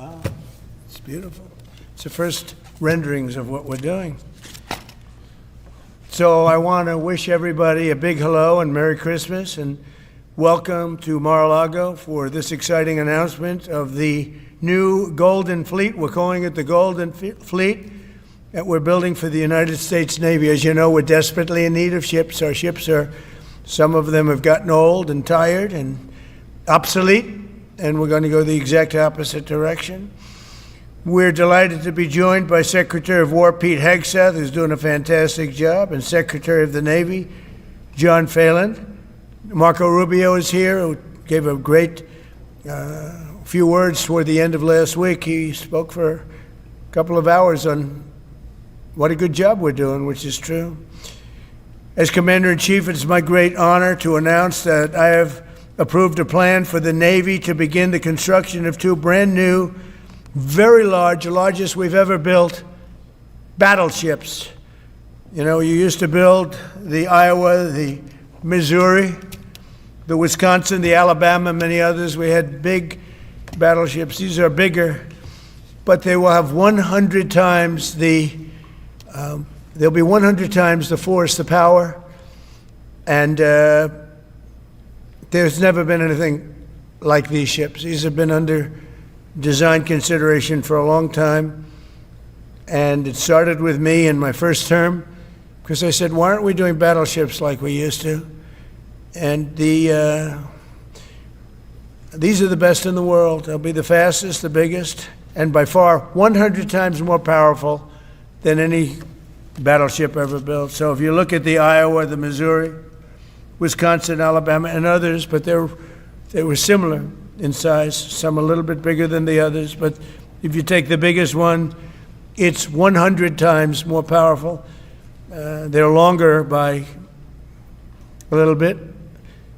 Wow, it's beautiful. It's the first renderings of what we're doing. So I want to wish everybody a big hello and Merry Christmas and welcome to Mar-a-Lago for this exciting announcement of the new Golden Fleet. We're calling it the Golden Fleet that we're building for the United States Navy. As you know, we're desperately in need of ships. Our ships some of them have gotten old and tired and obsolete, and we're going to go the exact opposite direction. We're delighted to be joined by Secretary of War Pete Hegseth, who's doing a fantastic job, and Secretary of the Navy, John Phelan. Marco Rubio is here, who gave a great few words toward the end of last week. He spoke for a couple of hours on what a good job we're doing, which is true. As Commander-in-Chief, it's my great honor to announce that I have approved a plan for the Navy to begin the construction of two brand new, very large, the largest we've ever built, battleships. You know, you used to build the Iowa, the Missouri, the Wisconsin, the Alabama, many others. We had big battleships. These are bigger, but they will have 100 times they'll be 100 times the force, the power, and there's never been anything like these ships. These have been under design consideration for a long time, and it started with me in my first term, because I said, why aren't we doing battleships like we used to? And these are the best in the world. They'll be the fastest, the biggest, and by far 100 times more powerful than any battleship ever built. So if you look at the Iowa, the Missouri, Wisconsin, Alabama, and others, but they were similar in size, some a little bit bigger than the others, but if you take the biggest one, it's 100 times more powerful. They're longer by a little bit,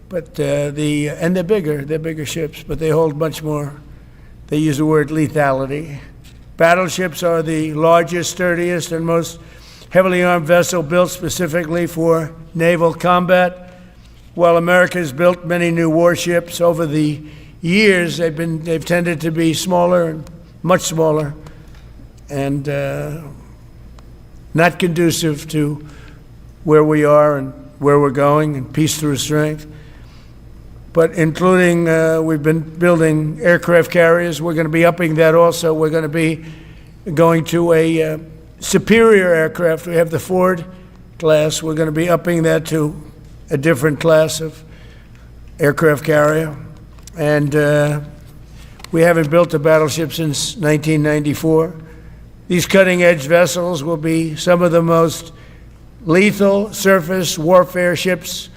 but and they're bigger ships, but they hold much more. They use the word lethality. Battleships are the largest, sturdiest, and most heavily armed vessel built specifically for naval combat. While America has built many new warships over the years, they've tended to be smaller and much smaller, and not conducive to where we are and where we're going, and peace through strength. But including, we've been building aircraft carriers. We're going to be upping that also. We're going to be going to a superior aircraft. We have the Ford class. We're going to be upping that to a different class of aircraft carrier. And we haven't built a battleship since 1994. These cutting-edge vessels will be some of the most lethal surface warfare ships.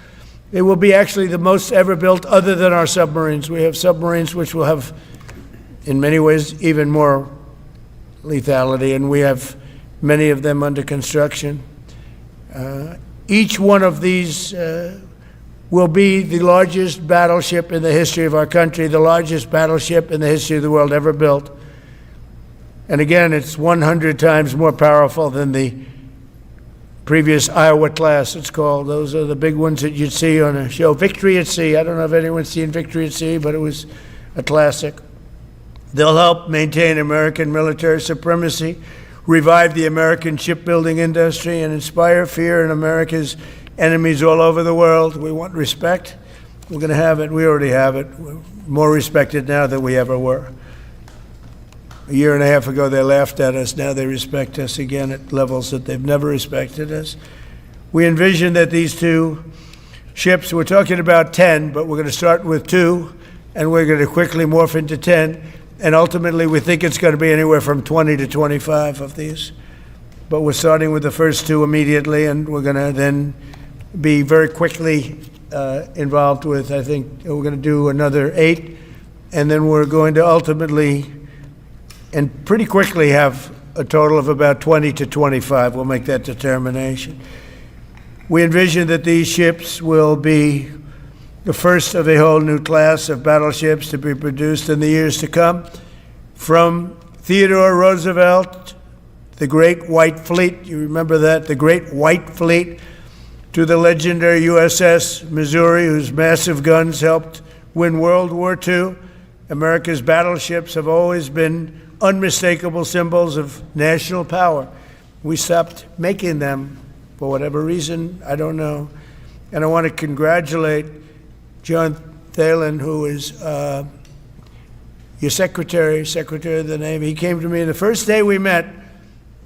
They will be actually the most ever built other than our submarines. We have submarines which will have, in many ways, even more lethality, and we have many of them under construction. Each one of these will be the largest battleship in the history of our country, the largest battleship in the history of the world ever built. And again, it's 100 times more powerful than the previous Iowa class, it's called. Those are the big ones that you'd see on a show. Victory at Sea. I don't know if anyone's seen Victory at Sea, but it was a classic. They'll help maintain American military supremacy, revive the American shipbuilding industry, and inspire fear in America's enemies all over the world. We want respect. We're going to have it. We already have it. We're more respected now than we ever were. A year and a half ago, they laughed at us. Now they respect us again at levels that they've never respected us. We envision that these two ships, we're talking about 10, but we're going to start with 2, and we're going to quickly morph into 10. And ultimately, we think it's going to be anywhere from 20 to 25 of these. But we're starting with the first 2 immediately, and we're going to then be very quickly involved with, I think, we're going to do another 8. And then we're going to ultimately and pretty quickly have a total of about 20 to 25. We'll make that determination. We envision that these ships will be the first of a whole new class of battleships to be produced in the years to come. From Theodore Roosevelt, the Great White Fleet, you remember that, the Great White Fleet, to the legendary USS Missouri, whose massive guns helped win World War II, America's battleships have always been unmistakable symbols of national power. We stopped making them for whatever reason, I don't know. And I want to congratulate John Thalen, who is your secretary of the Navy. He came to me the first day we met.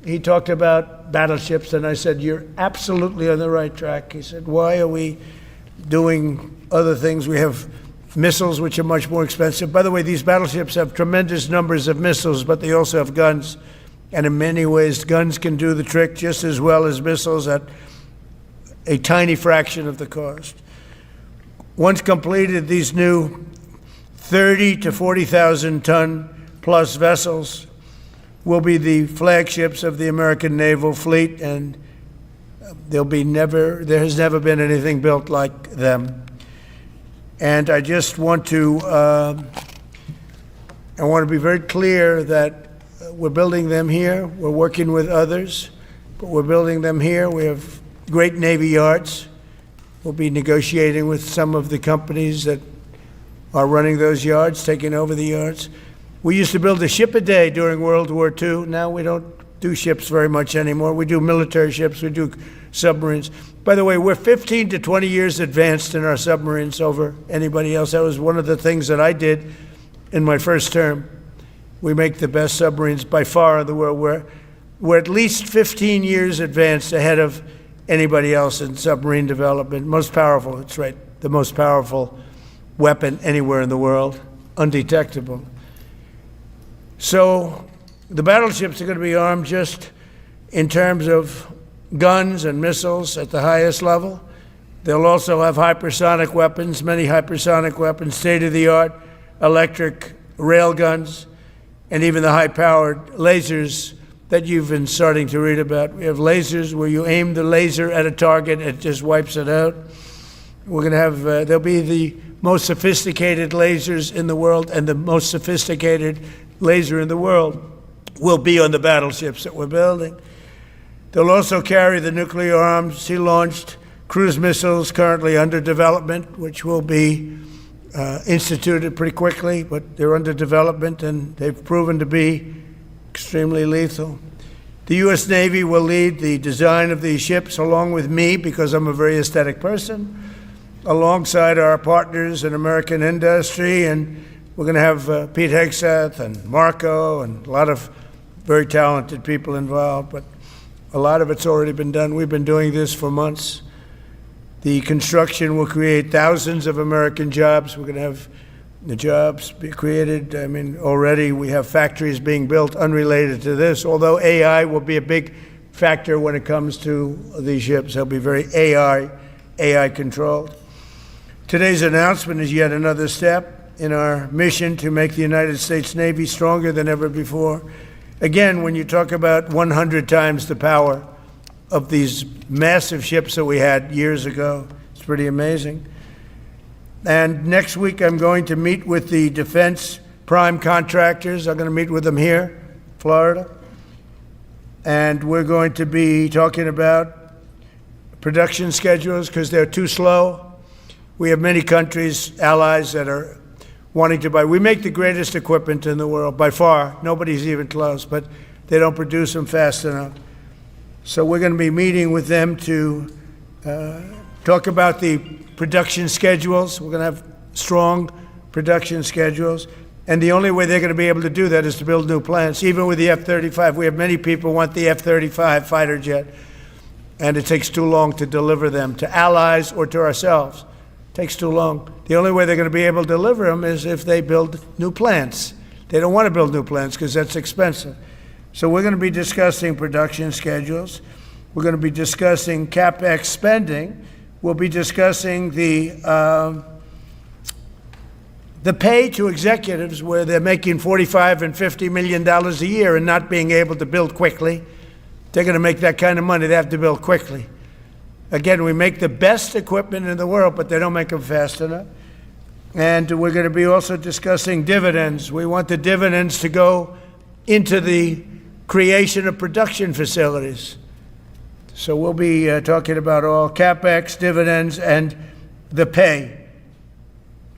He talked about battleships, and I said, "You're absolutely on the right track." He said, "Why are we doing other things? We have missiles, which are much more expensive." By the way, these battleships have tremendous numbers of missiles, but they also have guns. And in many ways, guns can do the trick just as well as missiles at a tiny fraction of the cost. Once completed, these new 30 to 40,000 ton plus vessels will be the flagships of the American naval fleet, and there has never been anything built like them. And I just want to be very clear that we're building them here. We're working with others, but we're building them here. We have great Navy yards. We'll be negotiating with some of the companies that are running those yards, taking over the yards. We used to build a ship a day during World War II. Now we don't do ships very much anymore. We do military ships, we do submarines. By the way, we're 15 to 20 years advanced in our submarines over anybody else. That was one of the things that I did in my first term. We make the best submarines by far in the world. We're at least 15 years advanced ahead of anybody else in submarine development. Most powerful, that's right, the most powerful weapon anywhere in the world, undetectable. So the battleships are going to be armed just in terms of guns and missiles at the highest level. They'll also have hypersonic weapons, many hypersonic weapons, state-of-the-art electric rail guns, and even the high-powered lasers that you've been starting to read about. We have lasers where you aim the laser at a target, it just wipes it out. We're going to have, there'll be the most sophisticated lasers in the world, and the most sophisticated laser in the world will be on the battleships that we're building. They'll also carry the nuclear arms, sea-launched cruise missiles currently under development, which will be instituted pretty quickly, but they're under development and they've proven to be extremely lethal. The U.S. Navy will lead the design of these ships along with me, because I'm a very aesthetic person, alongside our partners in American industry, and we're going to have Pete Hegseth and Marco and a lot of very talented people involved, but a lot of it's already been done. We've been doing this for months. The construction will create thousands of American jobs. We're going to have the jobs be created. I mean, already we have factories being built unrelated to this, although AI will be a big factor when it comes to these ships. They'll be very AI controlled. Today's announcement is yet another step in our mission to make the United States Navy stronger than ever before. Again, when you talk about 100 times the power of these massive ships that we had years ago, it's pretty amazing. And next week, I'm going to meet with the defense prime contractors. I'm going to meet with them here, Florida. And we're going to be talking about production schedules because they're too slow. We have many countries, allies, that are wanting to buy. We make the greatest equipment in the world, by far. Nobody's even close, but they don't produce them fast enough. So we're going to be meeting with them to talk about the production schedules. We're going to have strong production schedules. And the only way they're going to be able to do that is to build new plants. Even with the F-35, we have many people who want the F-35 fighter jet, and it takes too long to deliver them to allies or to ourselves. It takes too long. The only way they're going to be able to deliver them is if they build new plants. They don't want to build new plants because that's expensive. So we're going to be discussing production schedules. We're going to be discussing CapEx spending. We'll be discussing the pay to executives where they're making $45 and $50 million a year and not being able to build quickly. They're going to make that kind of money. They have to build quickly. Again, we make the best equipment in the world, but they don't make them fast enough. And we're going to be also discussing dividends. We want the dividends to go into the creation of production facilities. So we'll be talking about all CapEx, dividends, and the pay.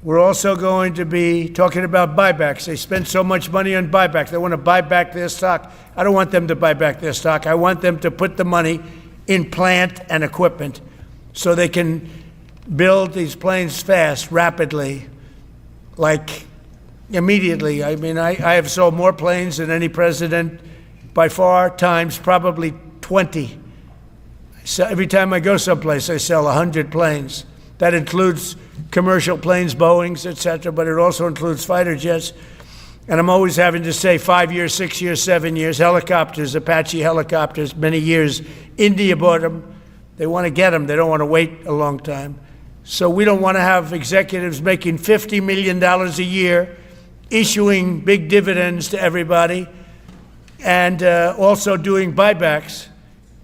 We're also going to be talking about buybacks. They spend so much money on buybacks. They want to buy back their stock. I don't want them to buy back their stock. I want them to put the money in plant and equipment so they can build these planes fast, rapidly, like immediately. I mean, I have sold more planes than any president by far, times probably 20. So every time I go someplace, I sell 100 planes. That includes commercial planes, Boeings, et cetera, but it also includes fighter jets. And I'm always having to say 5 years, 6 years, 7 years, helicopters, Apache helicopters, many years. India bought them. They want to get them. They don't want to wait a long time. So we don't want to have executives making $50 million a year, issuing big dividends to everybody, and also doing buybacks.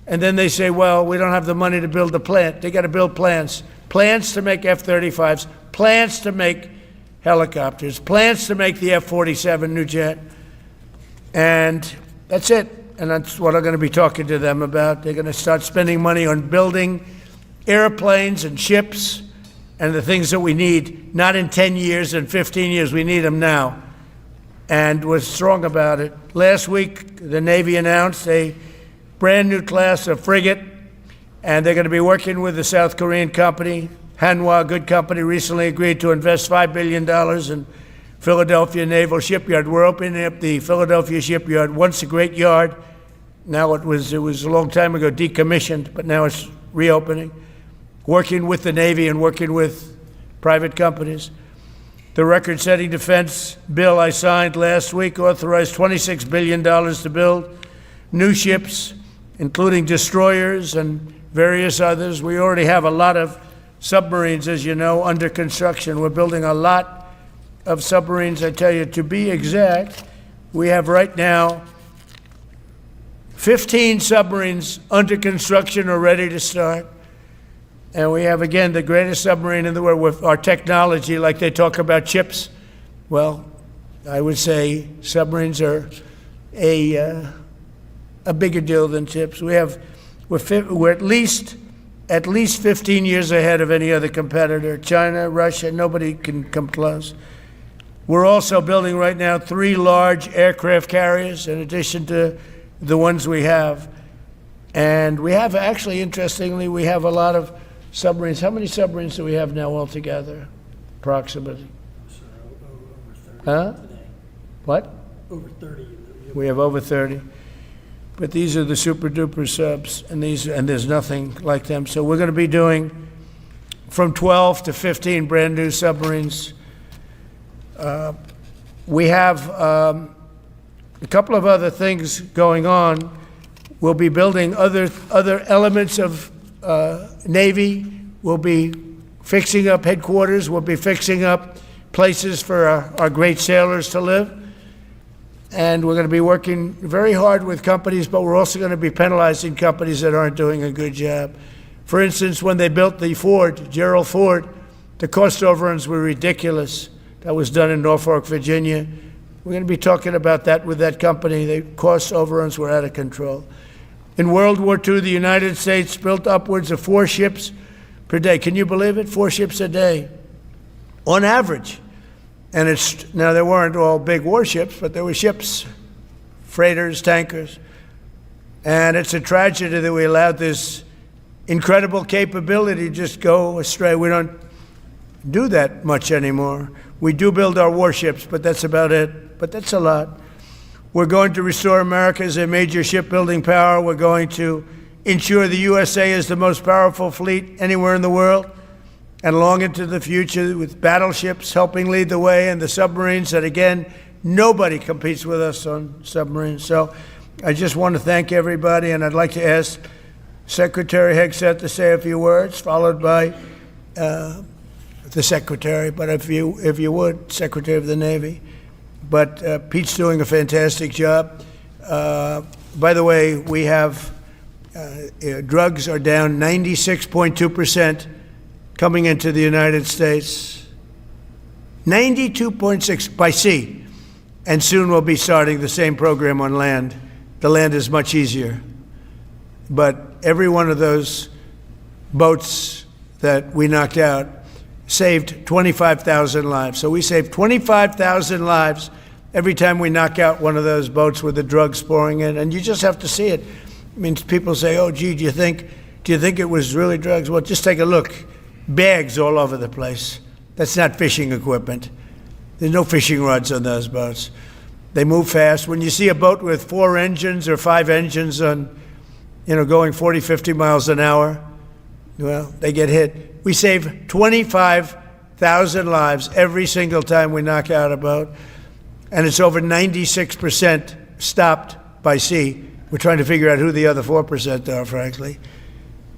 And then they say, well, we don't have the money to build a plant. They got to build plants. Plants to make F-35s, plants to make helicopters, plants to make the F-47 new jet. And that's it. And that's what I'm going to be talking to them about. They're going to start spending money on building airplanes and ships and the things that we need, not in 10 years and 15 years. We need them now. And we're strong about it. Last week, the Navy announced a brand new class of frigate, and they're going to be working with the South Korean company. Hanwha, good company, recently agreed to invest $5 billion in Philadelphia Naval Shipyard. We're opening up the Philadelphia Shipyard, once a great yard. Now it was a long time ago decommissioned, but now it's reopening. Working with the Navy and working with private companies. The record-setting defense bill I signed last week authorized $26 billion to build new ships, including destroyers and various others. We already have a lot of submarines, as you know, under construction. We're building a lot of submarines. I tell you, to be exact, we have right now 15 submarines under construction or ready to start. And we have, again, the greatest submarine in the world with our technology, like they talk about chips. Well, I would say submarines are a bigger deal than chips. We're at least 15 years ahead of any other competitor. China, Russia, nobody can come close. We're also building right now 3 large aircraft carriers in addition to the ones we have. And we have, actually, interestingly, we have a lot of submarines. How many submarines do we have now altogether, approximately? Huh? What? Over 30. We have over 30. But these are the super duper subs, and there's nothing like them. So we're going to be doing from 12 to 15 brand new submarines. We have a couple of other things going on. We'll be building other elements of Navy. We'll be fixing up headquarters. We'll be fixing up places for our great sailors to live. And we're going to be working very hard with companies, but we're also going to be penalizing companies that aren't doing a good job. For instance, when they built the Ford, Gerald Ford, the cost overruns were ridiculous. That was done in Norfolk, Virginia. We're going to be talking about that with that company. The cost overruns were out of control. In World War II, the United States built upwards of 4 ships per day. Can you believe it? 4 ships a day, on average. And now they weren't all big warships, but there were ships, freighters, tankers. And it's a tragedy that we allowed this incredible capability to just go astray. We don't do that much anymore. We do build our warships, but that's about it. But that's a lot. We're going to restore America as a major shipbuilding power. We're going to ensure the USA is the most powerful fleet anywhere in the world, and long into the future with battleships helping lead the way, and the submarines that, again, nobody competes with us on submarines. So I just want to thank everybody, and I'd like to ask Secretary Hegseth to say a few words, followed by the Secretary, but if you would, Secretary of the Navy. But Pete's doing a fantastic job. By the way, we have drugs are down 96.2% coming into the United States. 92.6 by sea. And soon we'll be starting the same program on land. The land is much easier. But every one of those boats that we knocked out saved 25,000 lives. So we save 25,000 lives every time we knock out one of those boats with the drugs pouring in. And you just have to see it. I mean, people say, oh, gee, do you think it was really drugs? Well, just take a look. Bags all over the place. That's not fishing equipment. There's no fishing rods on those boats. They move fast. When you see a boat with 4 engines or 5 engines on, going 40, 50 miles an hour, well, they get hit. We save 25,000 lives every single time we knock out a boat, and it's over 96% stopped by sea. We're trying to figure out who the other 4% are, frankly.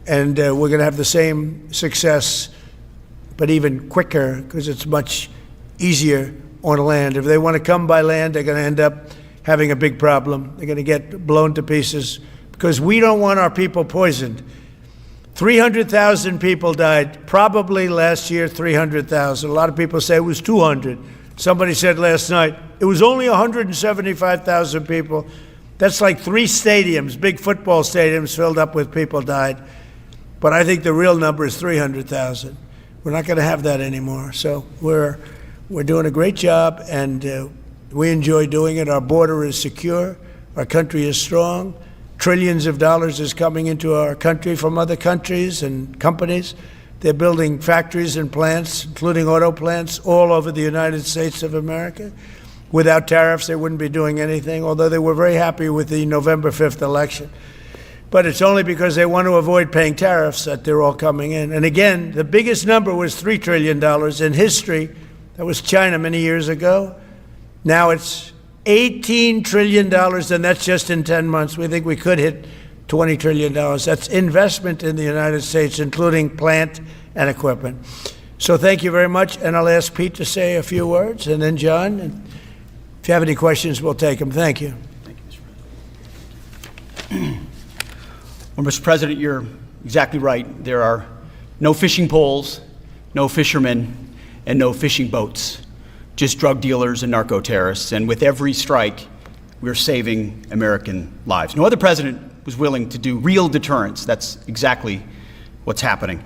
And we're going to have the same success, but even quicker, because it's much easier on land. If they want to come by land, they're going to end up having a big problem. They're going to get blown to pieces, because we don't want our people poisoned. 300,000 people died, probably last year 300,000. A lot of people say it was 200. Somebody said last night it was only 175,000 people. That's like 3 stadiums, big football stadiums filled up with people died. But I think the real number is 300,000. We're not going to have that anymore. So we're doing a great job, and we enjoy doing it. Our border is secure. Our country is strong. Trillions of dollars is coming into our country from other countries and companies. They're building factories and plants, including auto plants, all over the United States of America. Without tariffs, they wouldn't be doing anything, although they were very happy with the November 5th election. But it's only because they want to avoid paying tariffs that they're all coming in. And again, the biggest number was $3 trillion in history. That was China many years ago. Now it's $18 trillion, and that's just in 10 months. We think we could hit $20 trillion. That's investment in the United States, including plant and equipment. So thank you very much, and I'll ask Pete to say a few words, and then John. And if you have any questions, we'll take them. Thank you. Thank you, Mr. President. Well, Mr. President, you're exactly right. There are no fishing poles, no fishermen, and no fishing boats. Just drug dealers and narco-terrorists, and with every strike, we're saving American lives. No other president was willing to do real deterrence. That's exactly what's happening.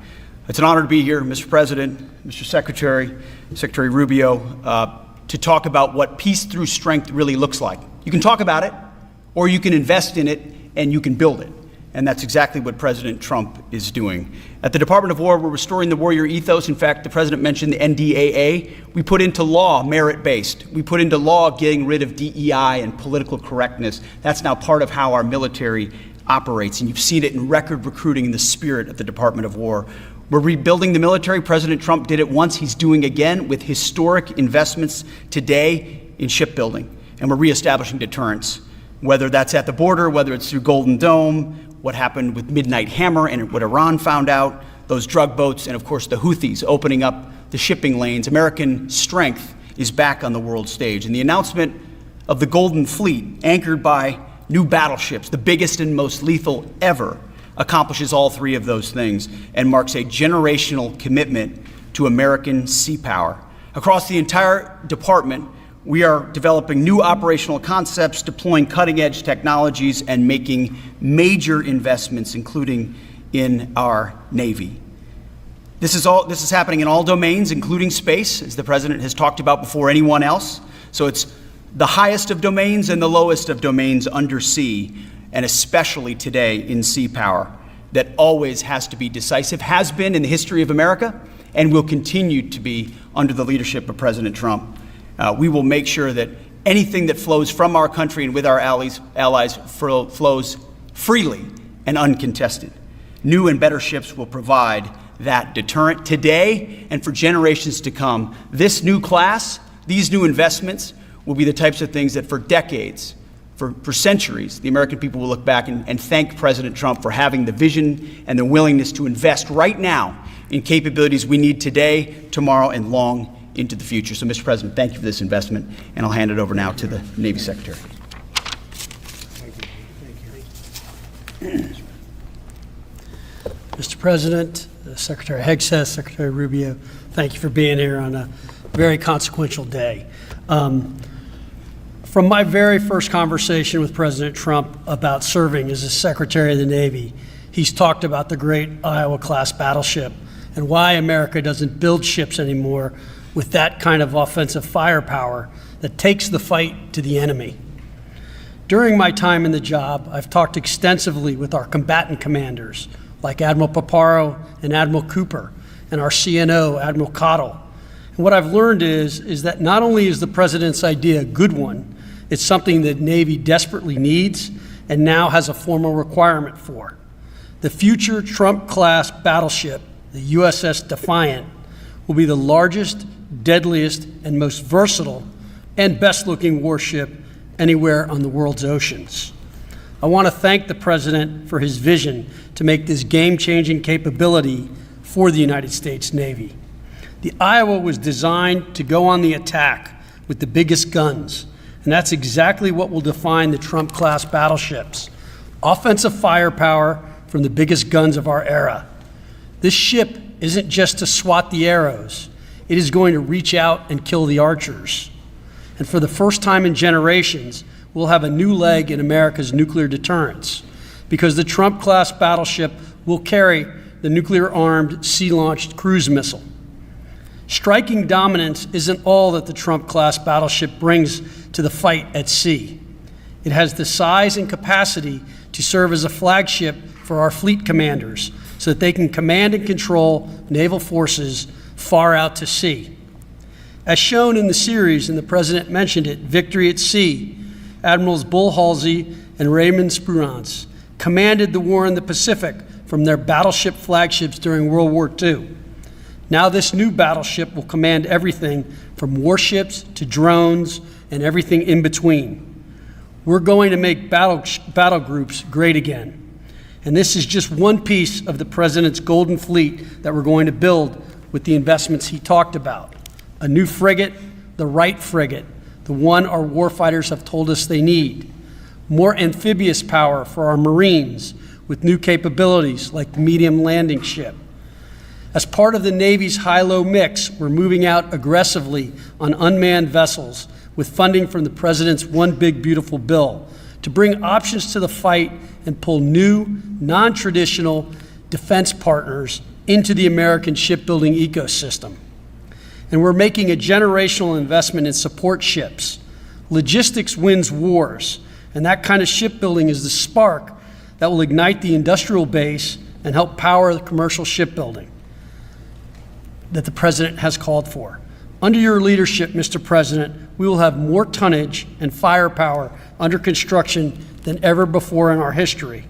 It's an honor to be here, Mr. President, Mr. Secretary, Secretary Rubio, to talk about what peace through strength really looks like. You can talk about it, or you can invest in it, and you can build it. And that's exactly what President Trump is doing. At the Department of War, we're restoring the warrior ethos. In fact, the President mentioned the NDAA. We put into law merit-based. We put into law getting rid of DEI and political correctness. That's now part of how our military operates. And you've seen it in record recruiting in the spirit of the Department of War. We're rebuilding the military. President Trump did it once. He's doing again with historic investments today in shipbuilding. And we're reestablishing deterrence, whether that's at the border, whether it's through Golden Dome, what happened with Midnight Hammer and what Iran found out, those drug boats, and of course the Houthis opening up the shipping lanes. American strength is back on the world stage. And the announcement of the Golden Fleet, anchored by new battleships, the biggest and most lethal ever, accomplishes all 3 of those things and marks a generational commitment to American sea power. Across the entire department, we are developing new operational concepts, deploying cutting-edge technologies, and making major investments, including in our Navy. This is happening in all domains, including space, as the President has talked about before anyone else. So it's the highest of domains and the lowest of domains under sea, and especially today in sea power, that always has to be decisive, has been in the history of America, and will continue to be under the leadership of President Trump. We will make sure that anything that flows from our country and with our allies flows freely and uncontested. New and better ships will provide that deterrent today and for generations to come. This new class, these new investments, will be the types of things that for decades, for centuries, the American people will look back and thank President Trump for having the vision and the willingness to invest right now in capabilities we need today, tomorrow, and long into the future. So, Mr. President, thank you for this investment, and I'll hand it over now to the Navy Secretary. Mr. President, Secretary Hegseth, Secretary Rubio, thank you for being here on a very consequential day. From my very first conversation with President Trump about serving as a Secretary of the Navy, he's talked about the great Iowa-class battleship and why America doesn't build ships anymore with that kind of offensive firepower that takes the fight to the enemy. During my time in the job, I've talked extensively with our combatant commanders, like Admiral Paparo and Admiral Cooper, and our CNO, Admiral Cottle. And what I've learned is that not only is the President's idea a good one, it's something that Navy desperately needs and now has a formal requirement for. The future Trump-class battleship, the USS Defiant, will be the largest, deadliest, and most versatile and best-looking warship anywhere on the world's oceans. I want to thank the President for his vision to make this game-changing capability for the United States Navy. The Iowa was designed to go on the attack with the biggest guns, and that's exactly what will define the Trump-class battleships: offensive firepower from the biggest guns of our era. This ship isn't just to swat the arrows. It is going to reach out and kill the archers. And for the first time in generations, we'll have a new leg in America's nuclear deterrence, because the Trump-class battleship will carry the nuclear-armed, sea-launched cruise missile. Striking dominance isn't all that the Trump-class battleship brings to the fight at sea. It has the size and capacity to serve as a flagship for our fleet commanders so that they can command and control naval forces far out to sea. As shown in the series, and the President mentioned it, Victory at Sea, Admirals Bull Halsey and Raymond Spruance commanded the war in the Pacific from their battleship flagships during World War II. Now this new battleship will command everything from warships to drones and everything in between. We're going to make battle groups great again. And this is just one piece of the President's golden fleet that we're going to build with the investments he talked about. A new frigate, the right frigate, the one our warfighters have told us they need. More amphibious power for our Marines with new capabilities like the medium landing ship. As part of the Navy's high-low mix, we're moving out aggressively on unmanned vessels with funding from the President's One Big Beautiful Bill to bring options to the fight and pull new, non-traditional defense partners into the American shipbuilding ecosystem. And we're making a generational investment in support ships. Logistics wins wars, and that kind of shipbuilding is the spark that will ignite the industrial base and help power the commercial shipbuilding that the President has called for. Under your leadership, Mr. President, we will have more tonnage and firepower under construction than ever before in our history.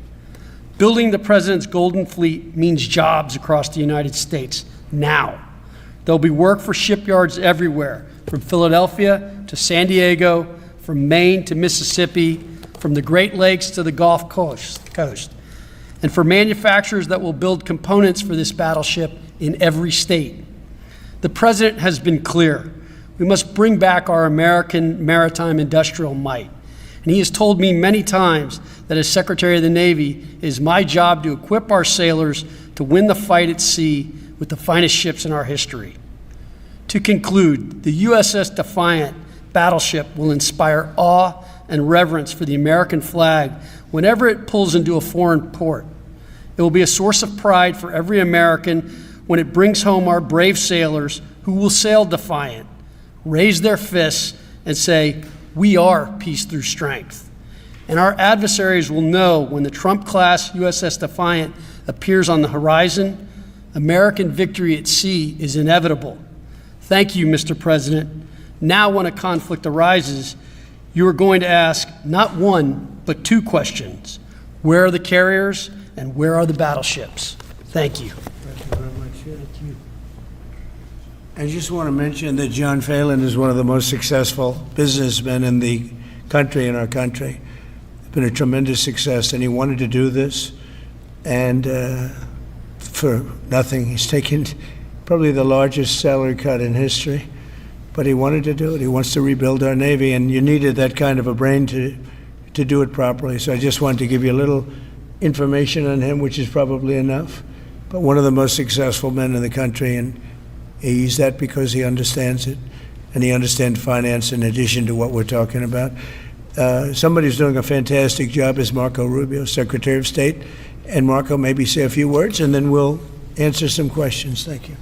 Building the President's Golden Fleet means jobs across the United States now. There'll be work for shipyards everywhere, from Philadelphia to San Diego, from Maine to Mississippi, from the Great Lakes to the Gulf Coast. And for manufacturers that will build components for this battleship in every state. The President has been clear. We must bring back our American maritime industrial might. And he has told me many times that as Secretary of the Navy, it is my job to equip our sailors to win the fight at sea with the finest ships in our history. To conclude, the USS Defiant battleship will inspire awe and reverence for the American flag whenever it pulls into a foreign port. It will be a source of pride for every American when it brings home our brave sailors who will sail defiant, raise their fists, and say, "We are peace through strength." And our adversaries will know when the Trump-class USS Defiant appears on the horizon, American victory at sea is inevitable. Thank you, Mr. President. Now, when a conflict arises, you are going to ask not one, but two questions. Where are the carriers and where are the battleships? Thank you. Thank you very much. Thank you. I just want to mention that John Phelan is one of the most successful businessmen in the country, in our country. It's been a tremendous success, and he wanted to do this, and for nothing. He's taken probably the largest salary cut in history, but he wanted to do it. He wants to rebuild our Navy, and you needed that kind of a brain to do it properly. So I just wanted to give you a little information on him, which is probably enough. But one of the most successful men in the country, and he's that because he understands it, and he understands finance in addition to what we're talking about. Somebody who's doing a fantastic job is Marco Rubio, Secretary of State. And Marco, maybe say a few words, and then we'll answer some questions. Thank you.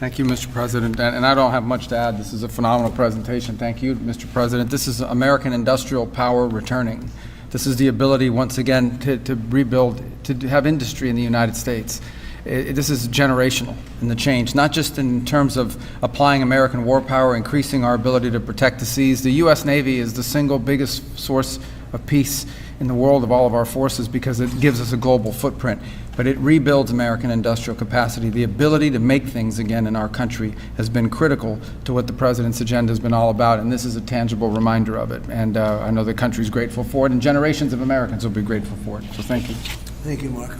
Thank you, Mr. President. And I don't have much to add. This is a phenomenal presentation. Thank you, Mr. President. This is American industrial power returning. This is the ability, once again, to rebuild, to have industry in the United States. This is generational in the change, not just in terms of applying American war power, increasing our ability to protect the seas. The U.S. Navy is the single biggest source of peace in the world of all of our forces because it gives us a global footprint. But it rebuilds American industrial capacity. The ability to make things again in our country has been critical to what the President's agenda has been all about, and this is a tangible reminder of it. And I know the country's grateful for it, and generations of Americans will be grateful for it. So thank you. Thank you, Marco.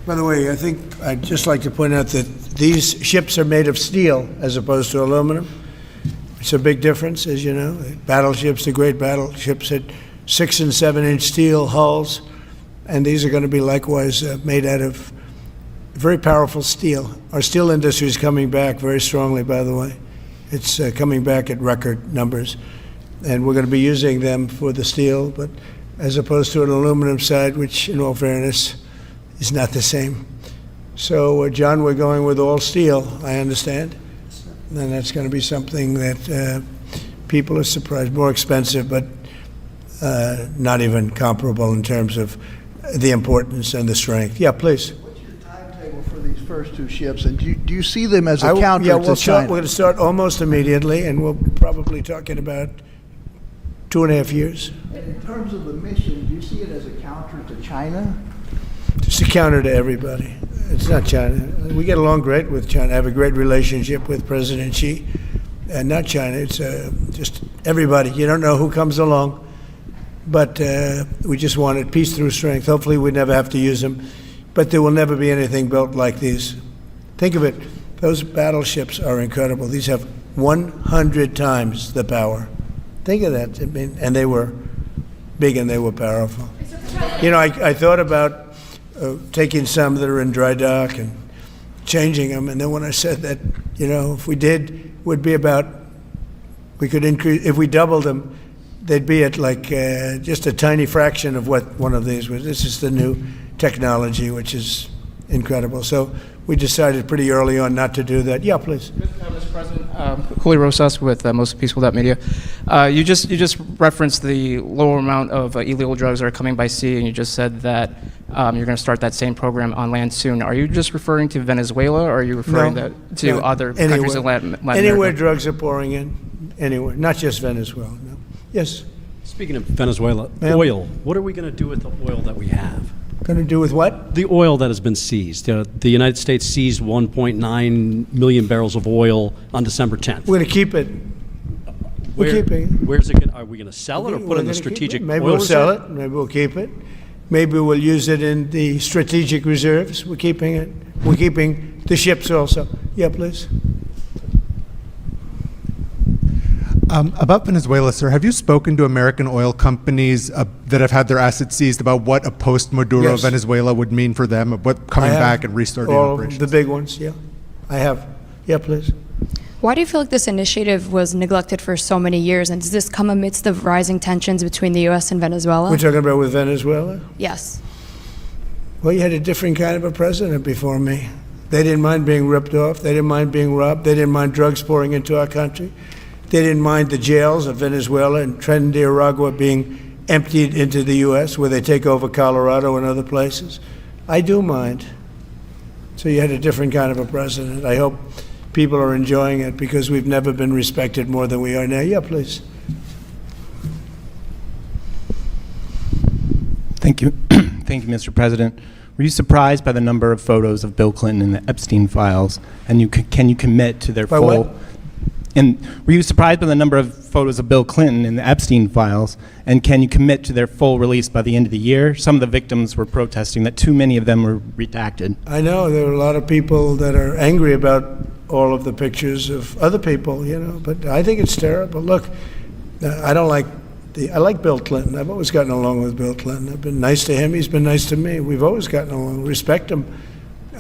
By the way, I think I'd just like to point out that these ships are made of steel as opposed to aluminum. It's a big difference, as you know. Battleships, the great battleships, had 6- and 7-inch steel hulls, and these are going to be likewise made out of very powerful steel. Our steel industry is coming back very strongly, by the way. It's coming back at record numbers, and we're going to be using them for the steel, but as opposed to an aluminum side, which, in all fairness, is not the same. So, John, we're going with all steel, I understand, and that's going to be something that people are surprised. More expensive, but not even comparable in terms of the importance and the strength. Yeah, please. What's your timetable for these first two ships, and do you see them as a counter to China? We're going to start almost immediately, and we'll probably talking about 2.5 years. And in terms of the mission, do you see it as a counter to China? It's a counter to everybody. It's not China. We get along great with China. I have a great relationship with President Xi. And not China. It's just everybody. You don't know who comes along. But we just wanted peace through strength. Hopefully we never have to use them. But there will never be anything built like these. Think of it. Those battleships are incredible. These have 100 times the power. Think of that. I mean, and they were big and they were powerful. You know, I thought about taking some that are in dry dock and changing them. And then when I said that, you know, if we did, would be about, we could increase, if we doubled them, they'd be at like just a tiny fraction of what one of these was. This is the new technology, which is incredible. So we decided pretty early on not to do that. Yeah, please. Mr. President, Julio Rosas with Most Peaceful Media. You just referenced the lower amount of illegal drugs that are coming by sea, and you just said that you're going to start that same program on land soon. Are you just referring to Venezuela, or are you referring to other countries in Latin America? Anywhere drugs are pouring in, anywhere, not just Venezuela. No. Yes. Speaking of Venezuela, oil. What are we going to do with the oil that we have? Going to do with what? The oil that has been seized. The United States seized 1.9 million barrels of oil on December 10th. We're going to keep it. We're keeping it. Where's it? Are we going to sell it or put it in the strategic oil reserve? Maybe we'll sell it. Maybe we'll keep it. Maybe we'll use it in the strategic reserves. We're keeping it. We're keeping the ships also. Yeah, please. About Venezuela, sir, have you spoken to American oil companies that have had their assets seized about what a post-Maduro Venezuela would mean for them, what coming back and restarting operations? The big ones, yeah. I have. Yeah, please. Why do you feel like this initiative was neglected for so many years, and does this come amidst the rising tensions between the U.S. and Venezuela? We're talking about with Venezuela? Yes. Well, you had a different kind of a president before me. They didn't mind being ripped off. They didn't mind being robbed. They didn't mind drugs pouring into our country. They didn't mind the jails of Venezuela and Trinidad being emptied into the U.S., where they take over Colorado and other places. I do mind. So you had a different kind of a president. I hope people are enjoying it because we've never been respected more than we are now. Yeah, please. Thank you. Thank you, Mr. President. Were you surprised by the number of photos of Bill Clinton in the Epstein files? And can you commit to their full... What? And were you surprised by the number of photos of Bill Clinton in the Epstein files? And can you commit to their full release by the end of the year? Some of the victims were protesting that too many of them were redacted. I know there are a lot of people that are angry about all of the pictures of other people, you know, but I think it's terrible. Look, I like Bill Clinton. I've always gotten along with Bill Clinton. I've been nice to him. He's been nice to me. We've always gotten along. Respect him.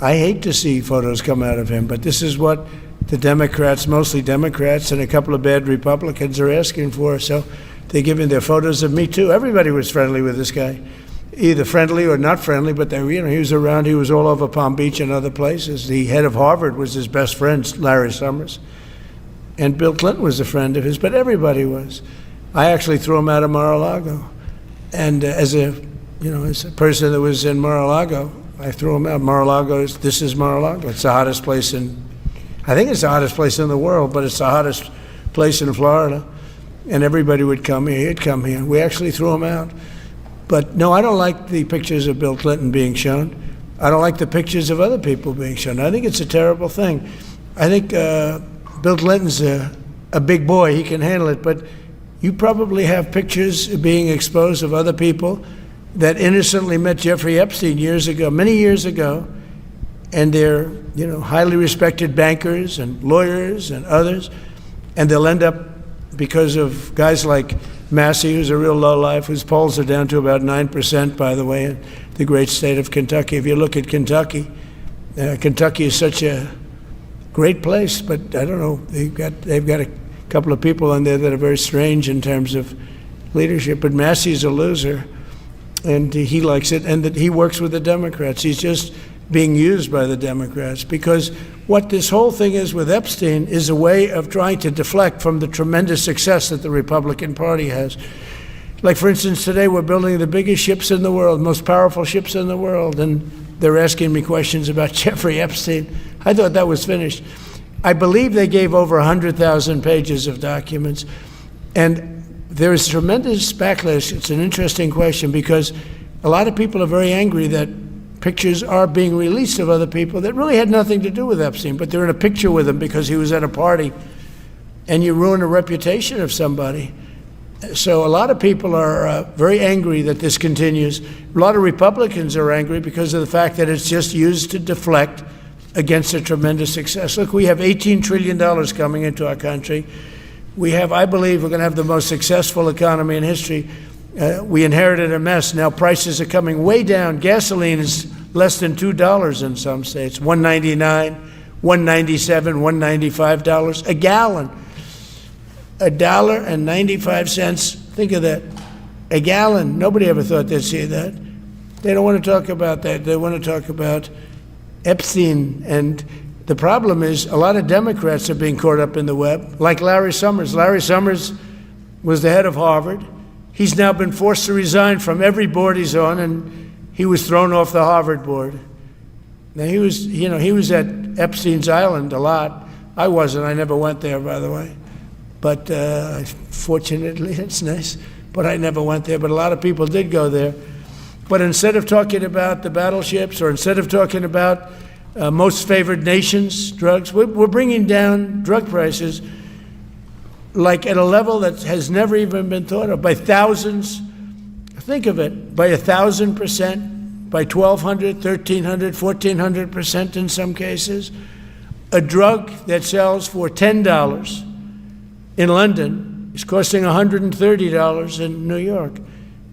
I hate to see photos come out of him, but this is what the Democrats, mostly Democrats, and a couple of bad Republicans are asking for. So they're giving their photos of me, too. Everybody was friendly with this guy. either friendly or not friendly, but they, he was around. He was all over Palm Beach and other places. The head of Harvard was his best friend, Larry Summers. And Bill Clinton was a friend of his, but everybody was. I actually threw him out of Mar-a-Lago. And as a person that was in Mar-a-Lago, I threw him out. Mar-a-Lago, this is Mar-a-Lago. It's the hottest place I think it's the hottest place in the world, but it's the hottest place in Florida. And everybody would come here, he'd come here. We actually threw him out. But no, I don't like the pictures of Bill Clinton being shown. I don't like the pictures of other people being shown. I think it's a terrible thing. I think Bill Clinton's a big boy, he can handle it, but you probably have pictures being exposed of other people that innocently met Jeffrey Epstein years ago, many years ago, and they're, highly respected bankers and lawyers and others, and they'll end up, because of guys like Massey, who's a real lowlife, whose polls are down to about 9%, by the way, in the great state of Kentucky. If you look at Kentucky, Kentucky is such a great place, but I don't know, they've got a couple of people on there that are very strange in terms of leadership, but Massey's a loser, and he likes it, and that he works with the Democrats. He's just being used by the Democrats, because what this whole thing is with Epstein is a way of trying to deflect from the tremendous success that the Republican Party has. Like, for instance, today we're building the biggest ships in the world, most powerful ships in the world, and they're asking me questions about Jeffrey Epstein. I thought that was finished. I believe they gave over 100,000 pages of documents, and there is tremendous backlash. It's an interesting question, because a lot of people are very angry that pictures are being released of other people that really had nothing to do with Epstein, but they're in a picture with him because he was at a party, and you ruin a reputation of somebody. So a lot of people are very angry that this continues. A lot of Republicans are angry because of the fact that it's just used to deflect against a tremendous success. Look, we have $18 trillion coming into our country. We have, I believe, we're going to have the most successful economy in history. We inherited a mess. Now prices are coming way down. Gasoline is less than $2 in some states, $1.99, $1.97, $1.95 a gallon. $1.95. Think of that. A gallon. Nobody ever thought they'd see that. They don't want to talk about that. They want to talk about Epstein. And the problem is a lot of Democrats are being caught up in the web, like Larry Summers. Larry Summers was the head of Harvard. He's now been forced to resign from every board he's on, and he was thrown off the Harvard board. Now he was at Epstein's Island a lot. I wasn't. I never went there, by the way. But fortunately, it's nice. But I never went there. But a lot of people did go there. But instead of talking about the battleships, or instead of talking about most favored nations drugs, we're bringing down drug prices like at a level that has never even been thought of, by thousands. Think of it, by 1,000%, by 1,200, 1,300, 1,400% in some cases. A drug that sells for $10 in London is costing $130 in New York.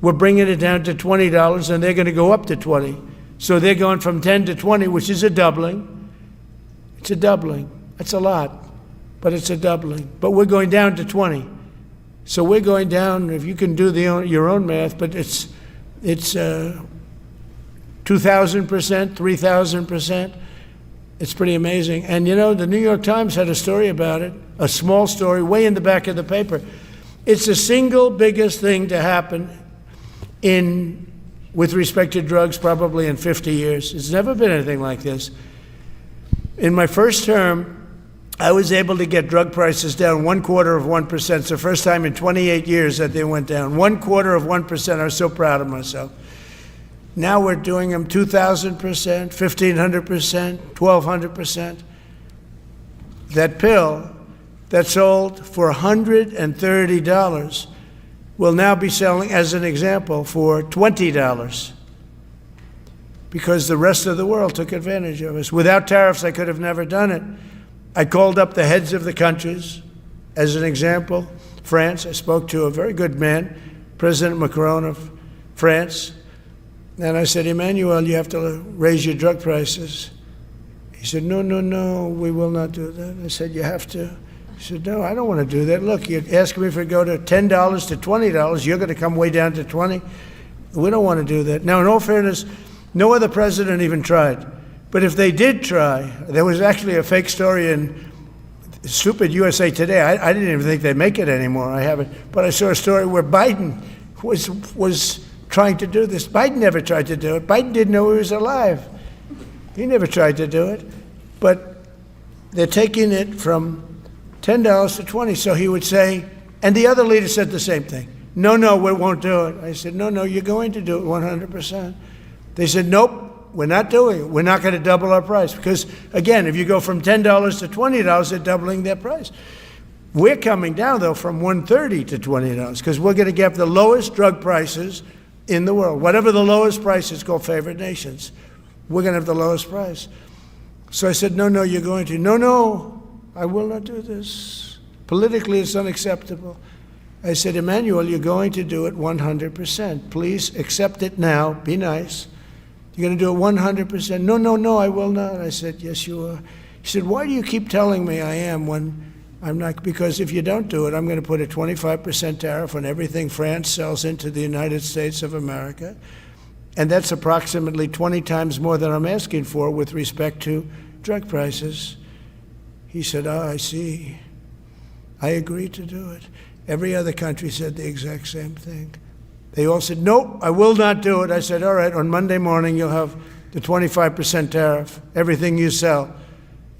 We're bringing it down to $20, and they're going to go up to 20. So they're going from 10 to 20, which is a doubling. It's a doubling. That's a lot, but it's a doubling. But we're going down to 20. So we're going down, if you can do your own math, but it's 2,000%, 3,000%. It's pretty amazing. And the New York Times had a story about it, a small story, way in the back of the paper. It's the single biggest thing to happen with respect to drugs probably in 50 years. It's never been anything like this. In my first term, I was able to get drug prices down 0.25%. It's the first time in 28 years that they went down. 0.25%. I was so proud of myself. Now we're doing them 2,000%, 1,500%, 1,200%. That pill that sold for $130 will now be selling, as an example, for $20, because the rest of the world took advantage of us. Without tariffs, I could have never done it. I called up the heads of the countries. As an example, France, I spoke to a very good man, President Macron of France, and I said, Emmanuel, you have to raise your drug prices. He said, no, we will not do that. I said, you have to. He said, no, I don't want to do that. Look, you're asking me if it go to $10 to $20, you're going to come way down to 20. We don't want to do that. Now, in all fairness, no other president even tried. But if they did try, there was actually a fake story in stupid USA Today. I didn't even think they'd make it anymore. I haven't. But I saw a story where Biden was trying to do this. Biden never tried to do it. Biden didn't know he was alive. He never tried to do it. But they're taking it from $10 to $20. So he would say, and the other leader said the same thing. No, we won't do it. I said, no, you're going to do it 100%. They said, nope, we're not doing it. We're not going to double our price. Because, again, if you go from $10 to $20, they're doubling their price. We're coming down, though, from $130 to $20, because we're going to get the lowest drug prices in the world. Whatever the lowest price is called favored nations, we're going to have the lowest price. So I said, no, you're going to. No, I will not do this. Politically, it's unacceptable. I said, Emmanuel, you're going to do it 100%. Please accept it now. Be nice. You're going to do it 100%. No, I will not. I said, yes, you are. He said, why do you keep telling me I am when I'm not? Because if you don't do it, I'm going to put a 25% tariff on everything France sells into the United States of America. And that's approximately 20 times more than I'm asking for with respect to drug prices. He said, I see. I agree to do it. Every other country said the exact same thing. They all said, nope, I will not do it. I said, all right, on Monday morning you'll have the 25% tariff, everything you sell.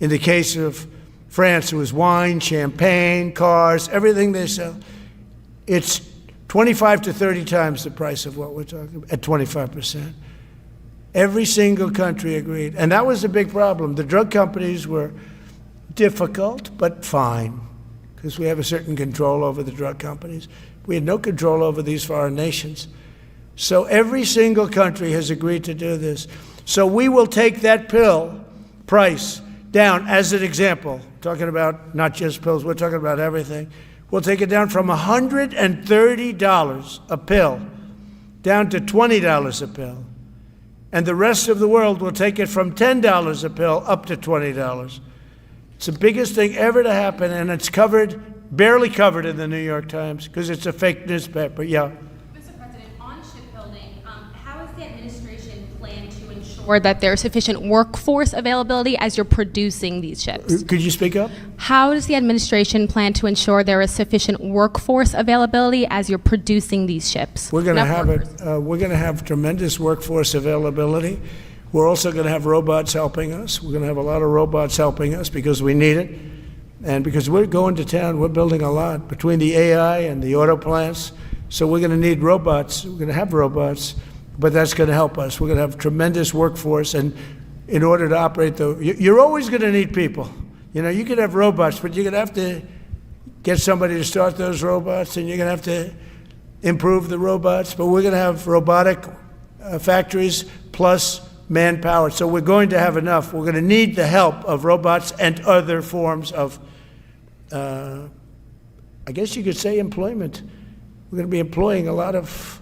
In the case of France, it was wine, champagne, cars, everything they sell. It's 25 to 30 times the price of what we're talking about, at 25%. Every single country agreed. And that was a big problem. The drug companies were difficult, but fine, because we have a certain control over the drug companies. We had no control over these foreign nations. So every single country has agreed to do this. So we will take that pill price down as an example, talking about not just pills, we're talking about everything. We'll take it down from $130 a pill down to $20 a pill. And the rest of the world will take it from $10 a pill up to $20. It's the biggest thing ever to happen, and it's barely covered in the New York Times because it's a fake newspaper. Yeah. Mr. President, on shipbuilding, how is the administration plan to ensure that there's sufficient workforce availability as you're producing these ships? Could you speak up? How does the administration plan to ensure there is sufficient workforce availability as you're producing these ships? We're going to have it. We're going to have tremendous workforce availability. We're also going to have robots helping us. We're going to have a lot of robots helping us because we need it. And because we're going to town, we're building a lot between the AI and the auto plants. So we're going to need robots. We're going to have robots, but that's going to help us. We're going to have tremendous workforce. And in order to operate you're always going to need people. You know, you can have robots, but you're going to have to get somebody to start those robots, and you're going to have to improve the robots. But we're going to have robotic factories plus manpower. So we're going to have enough. We're going to need the help of robots and other forms of, I guess you could say, employment. We're going to be employing a lot of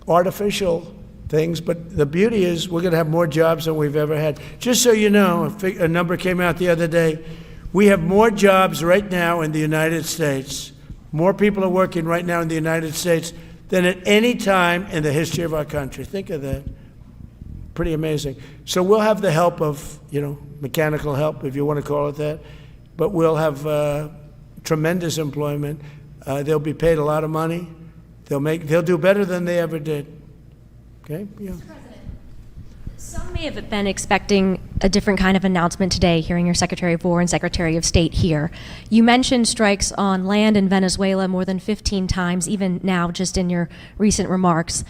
artificial things, but the beauty is we're going to have more jobs than we've ever had. Just so you know, a number came out the other day. We have more jobs right now in the United States. More people are working right now in the United States than at any time in the history of our country. Think of that. Pretty amazing. So we'll have the help of, mechanical help, if you want to call it that, but we'll have tremendous employment. They'll be paid a lot of money. They'll do better than they ever did. Okay? Yeah. Mr. President, some may have been expecting a different kind of announcement today, hearing your Secretary of War and Secretary of State here. You mentioned strikes on land in Venezuela more than 15 times, even now, just in your recent remarks.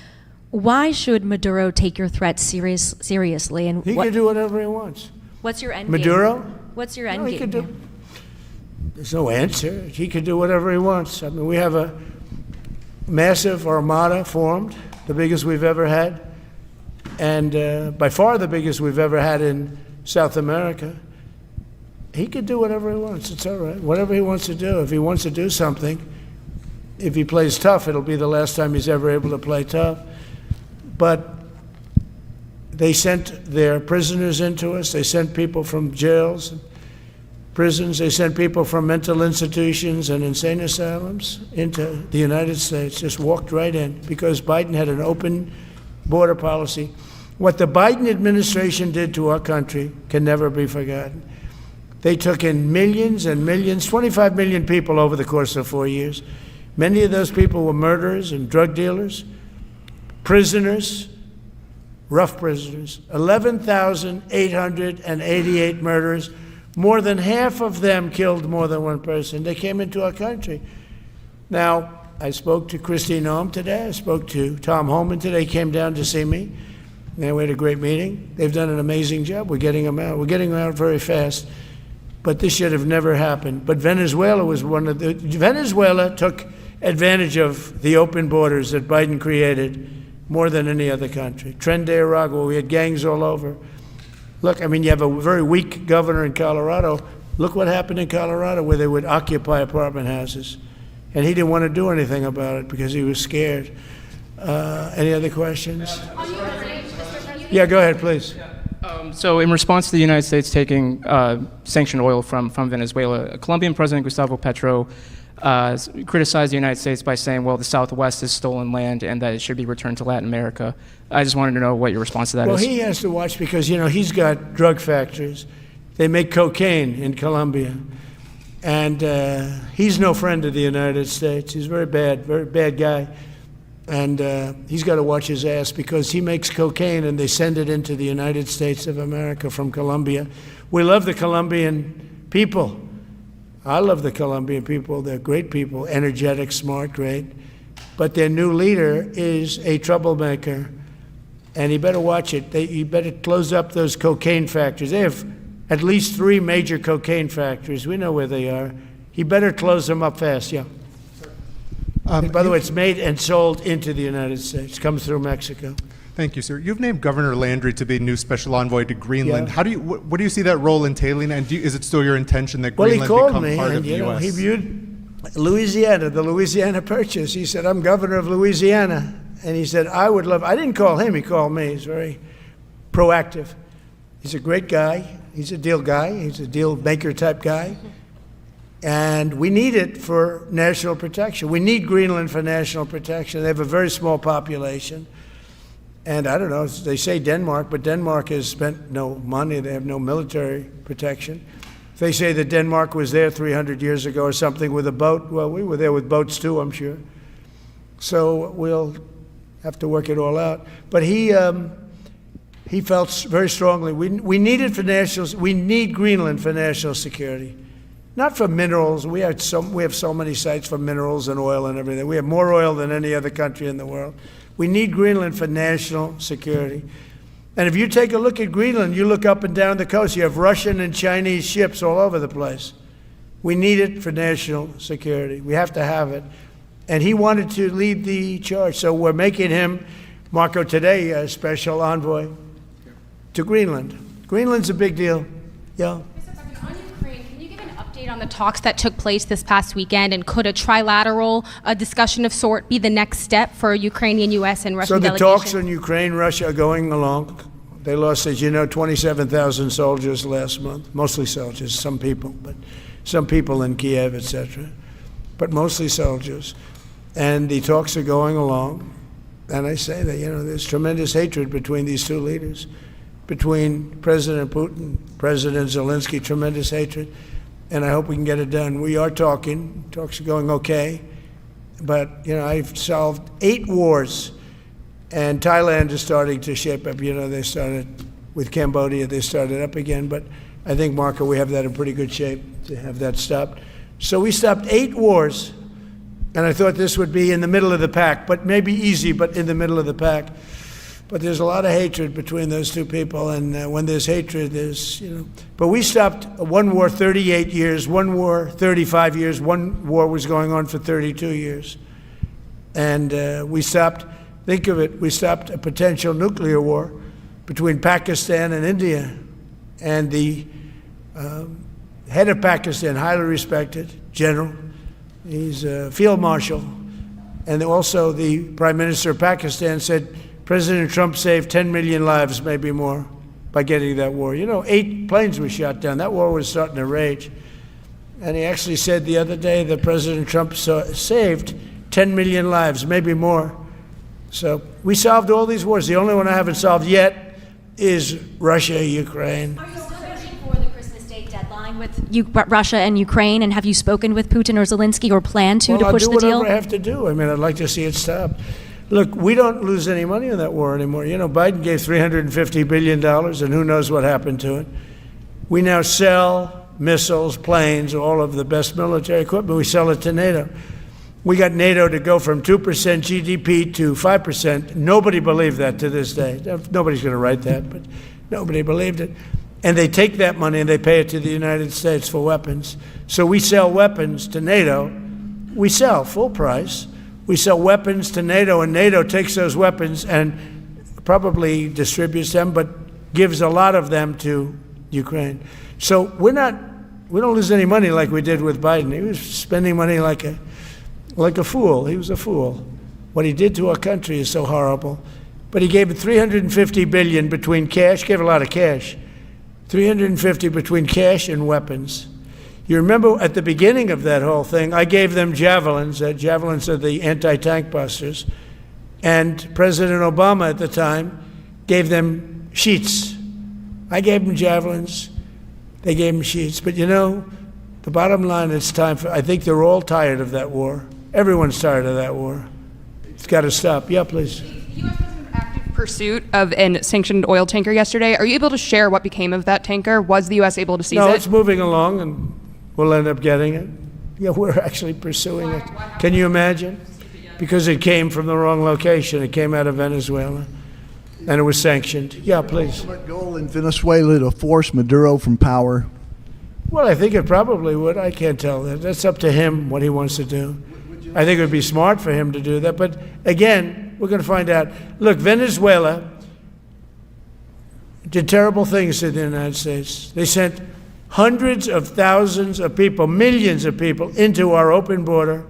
Why should Maduro take your threats seriously? And he can do whatever he wants. What's your end Maduro? game? What's your end game? There's no answer. He can do whatever he wants. I mean, we have a massive armada formed, the biggest we've ever had, and by far the biggest we've ever had in South America. He can do whatever he wants. It's all right. Whatever he wants to do. If he wants to do something, if he plays tough, it'll be the last time he's ever able to play tough. But they sent their prisoners into us. They sent people from jails, and prisons. They sent people from mental institutions and insane asylums into the United States, just walked right in because Biden had an open border policy. What the Biden administration did to our country can never be forgotten. They took in millions and millions, 25 million people over the course of 4 years. Many of those people were murderers and drug dealers, prisoners, rough prisoners, 11,888 murders. More than half of them killed more than one person. They came into our country. Now, I spoke to Christine Noem today. I spoke to Tom Homan today. He came down to see me. And we had a great meeting. They've done an amazing job. We're getting them out. We're getting them out very fast. But this should have never happened. But Venezuela was Venezuela took advantage of the open borders that Biden created more than any other country. Tren de Aragua, we had gangs all over. Look, I mean, you have a very weak governor in Colorado. Look what happened in Colorado where they would occupy apartment houses. And he didn't want to do anything about it because he was scared. Any other questions? Yeah, go ahead, please. So in response to the United States taking sanctioned oil from Venezuela, Colombian President Gustavo Petro criticized the United States by saying, well, the Southwest is stolen land and that it should be returned to Latin America. I just wanted to know what your response to that is. Well, he has to watch because, you know, he's got drug factories. They make cocaine in Colombia. And he's no friend of the United States. He's very bad guy. And he's got to watch his ass because he makes cocaine and they send it into the United States of America from Colombia. We love the Colombian people. I love the Colombian people. They're great people, energetic, smart, great. But their new leader is a troublemaker, and he better watch it. He better close up those cocaine factories. They have at least 3 major cocaine factories. We know where they are. He better close them up fast, yeah. By the way, it's made and sold into the United States. Comes through Mexico. Thank you, sir. You've named Governor Landry to be new special envoy to Greenland. Yeah. How do you? What do you see that role entailing? And is it still your intention that Greenland become part of the U.S.? He viewed Louisiana, the Louisiana Purchase. He said, "I'm governor of Louisiana," and he said, "I would love." I didn't call him; he called me. He's very proactive. He's a great guy. He's a deal guy. He's a deal maker type guy. And we need it for national protection. We need Greenland for national protection. They have a very small population. And I don't know, they say Denmark, but Denmark has spent no money. They have no military protection. If they say that Denmark was there 300 years ago or something with a boat, well, we were there with boats too, I'm sure. So we'll have to work it all out. But he felt very strongly, we need it for we need Greenland for national security. Not for minerals. We have so many sites for minerals and oil and everything. We have more oil than any other country in the world. We need Greenland for national security. And if you take a look at Greenland, you look up and down the coast, you have Russian and Chinese ships all over the place. We need it for national security. We have to have it. And he wanted to lead the charge. So we're making him, Marco, today, a special envoy to Greenland. Greenland's a big deal. Yeah. On the talks that took place this past weekend, and could a trilateral discussion of sort be the next step for Ukrainian, U.S., and Russian delegations? So the talks on Ukraine, Russia are going along. They lost, as you know, 27,000 soldiers last month, mostly soldiers, some people in Kiev, etc., but mostly soldiers. And the talks are going along. And I say that, you know, there's tremendous hatred between these two leaders, between President Putin, President Zelensky, tremendous hatred. And I hope we can get it done. We are talking. Talks are going okay. But, you know, I've solved 8 wars. And Thailand is starting to shape up. You know, they started with Cambodia. They started up again. But I think, Marco, we have that in pretty good shape to have that stopped. So we stopped 8 wars. And I thought this would be in the middle of the pack. But maybe easy, but in the middle of the pack. But there's a lot of hatred between those two people, and when there's hatred, there's, you know. But we stopped one war 38 years, one war 35 years, one war was going on for 32 years. And we stopped, think of it, we stopped a potential nuclear war between Pakistan and India. And the head of Pakistan, highly respected general, he's a field marshal, and also the Prime Minister of Pakistan said, President Trump saved 10 million lives, maybe more, by getting that war. You know, 8 planes were shot down. That war was starting to rage. And he actually said the other day that President Trump saved 10 million lives, maybe more. So we solved all these wars. The only one I haven't solved yet is Russia, Ukraine. Are you still pushing for the Christmas Day deadline with Russia and Ukraine? And have you spoken with Putin or Zelensky or plan to push the I'll do deal? whatever I have to do. I mean, I'd like to see it stop. Look, we don't lose any money on that war anymore. You know, Biden gave $350 billion, and who knows what happened to it. We now sell missiles, planes, all of the best military equipment. We sell it to NATO. We got NATO to go from 2% GDP to 5%. Nobody believed that to this day. Nobody's going to write that, but nobody believed it. And they take that money and they pay it to the United States for weapons. So we sell weapons to NATO. We sell full price. We sell weapons to NATO, and NATO takes those weapons and probably distributes them, but gives a lot of them to Ukraine. So we don't lose any money like we did with Biden. He was spending money like a fool. He was a fool. What he did to our country is so horrible. But he gave it $350 billion between cash, gave a lot of cash, $350 between cash and weapons. You remember at the beginning of that whole thing, I gave them javelins. Javelins are the anti-tank busters. And President Obama at the time gave them sheets. I gave them javelins. They gave them sheets. But you know, the bottom line, it's time for, I think they're all tired of that war. Everyone's tired of that war. It's got to stop. Yeah, please. The U.S. was in active pursuit of a sanctioned oil tanker yesterday. Are you able to share what became of that tanker? Was the U.S. able to seize it? No, it's moving along, and we'll end up getting it. Yeah, we're actually pursuing it. Can you imagine? Because it came from the wrong location. It came out of Venezuela, and it was sanctioned. Yeah, please. Ultimate goal in Venezuela to force Maduro from power. Well, I think it probably would. I can't tell that. That's up to him, what he wants to do. I think it would be smart for him to do that. But again, we're going to find out. Look, Venezuela did terrible things to the United States. They sent hundreds of thousands of people, millions of people, into our open border.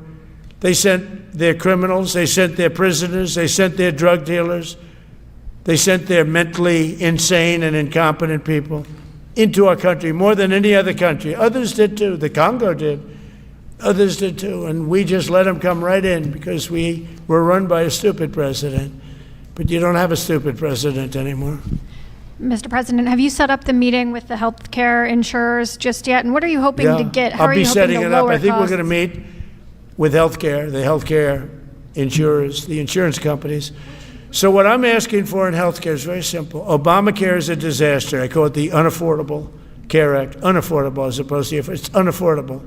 They sent their criminals, they sent their prisoners, they sent their drug dealers, they sent their mentally insane and incompetent people into our country, more than any other country. Others did too. The Congo did. Others did too. And we just let them come right in because we were run by a stupid president. But you don't have a stupid president anymore. Mr. President, have you set up the meeting with the healthcare insurers just yet? And what are you hoping to get? How are you hoping to lower I'll be setting it up. I think costs? we're going to meet with the healthcare insurers, the insurance companies. So what I'm asking for in healthcare is very simple. Obamacare is a disaster. I call it the Unaffordable Care Act. Unaffordable as opposed to, it's unaffordable.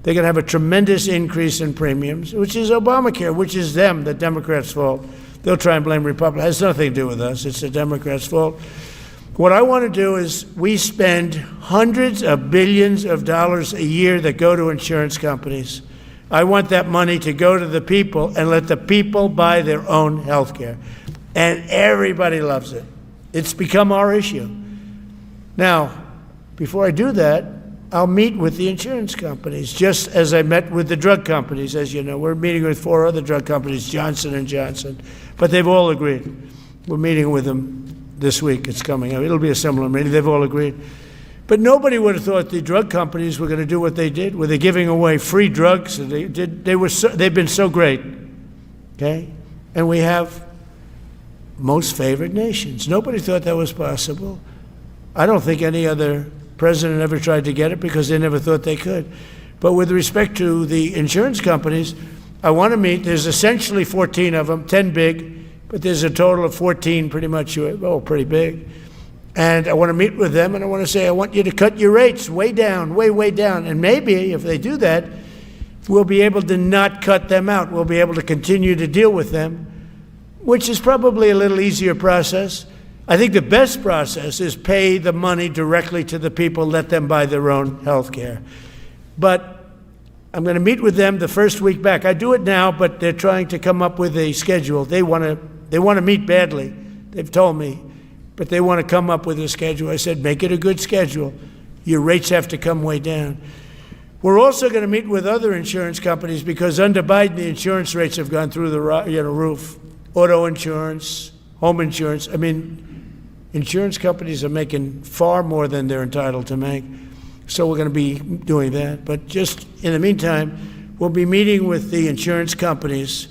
They're going to have a tremendous increase in premiums, which is Obamacare, which is them, the Democrats' fault. They'll try and blame Republicans. It has nothing to do with us. It's the Democrats' fault. What I want to do is we spend hundreds of billions of dollars a year that go to insurance companies. I want that money to go to the people and let the people buy their own health care. And everybody loves it. It's become our issue. Now, before I do that, I'll meet with the insurance companies, just as I met with the drug companies. As you know, we're meeting with 4 other drug companies, Johnson & Johnson, but they've all agreed. We're meeting with them this week. It's coming up. It'll be a similar meeting. They've all agreed. But nobody would have thought the drug companies were going to do what they did, where they're giving away free drugs. And they've been so great, okay? And we have most favored nations. Nobody thought that was possible. I don't think any other president ever tried to get it because they never thought they could. But with respect to the insurance companies, I want to meet. There's essentially 14 of them, 10 big, but there's a total of 14 pretty much, pretty big. And I want to meet with them, and I want to say, I want you to cut your rates way down, way down. And maybe if they do that, we'll be able to not cut them out. We'll be able to continue to deal with them, which is probably a little easier process. I think the best process is pay the money directly to the people, let them buy their own health care. But I'm going to meet with them the first week back. I do it now, but they're trying to come up with a schedule. They want to meet badly, they've told me, but they want to come up with a schedule. I said, make it a good schedule. Your rates have to come way down. We're also going to meet with other insurance companies because under Biden, the insurance rates have gone through the roof. Auto insurance, home insurance. I mean, insurance companies are making far more than they're entitled to make. So we're going to be doing that. But just in the meantime, we'll be meeting with the insurance companies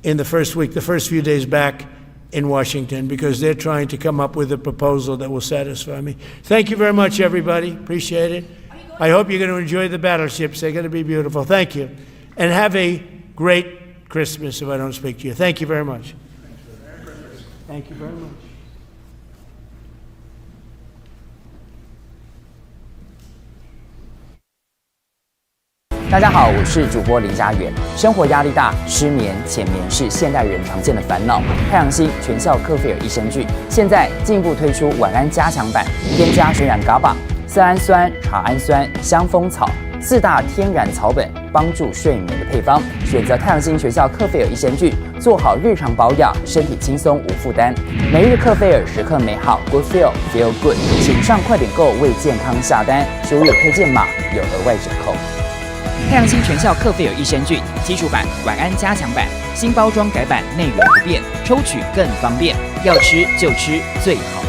in the first week, the first few days back in Washington, because they're trying to come up with a proposal that will satisfy me. Thank you very much, everybody. Appreciate it. I hope you're going to enjoy the battleships. They're going to be beautiful. Thank you. And have a great Christmas if I don't speak to you. Thank you very much. Thank you very much. 大家好，我是主播林家远。生活压力大，失眠、浅眠是现代人常见的烦恼。太阳星全效克菲尔益生菌现在进一步推出晚安加强版，添加水染伽马、色氨酸、茶氨酸、香蜂草4大天然草本，帮助睡眠的配方。选择太阳星全效克菲尔益生菌，做好日常保养，身体轻松无负担。每日克菲尔，时刻美好 ，Good Feel Good。请上快点购为健康下单，输入推荐码有额外折扣。 太阳星全效克菲尔益生菌基础版、晚安加强版，新包装改版，内容不变，抽取更方便。要吃就吃最好。